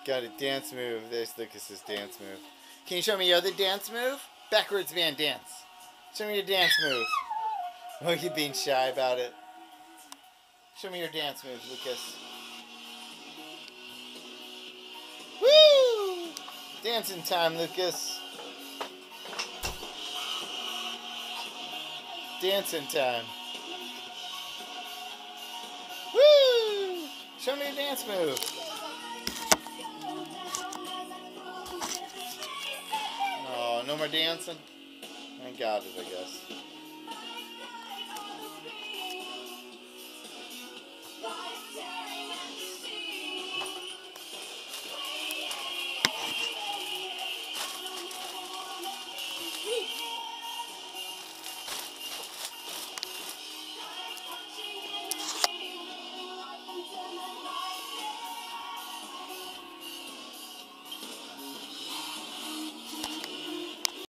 Got a dance move. There's Lucas's dance move. Can you show me your other dance move? Backwards man dance. Show me your dance move. Oh, you being shy about it. Show me your dance move, Lucas. Woo! Dancing time, Lucas. Dancing time. Woo! Show me your dance move. Oh, no more dancing? I got it, I guess.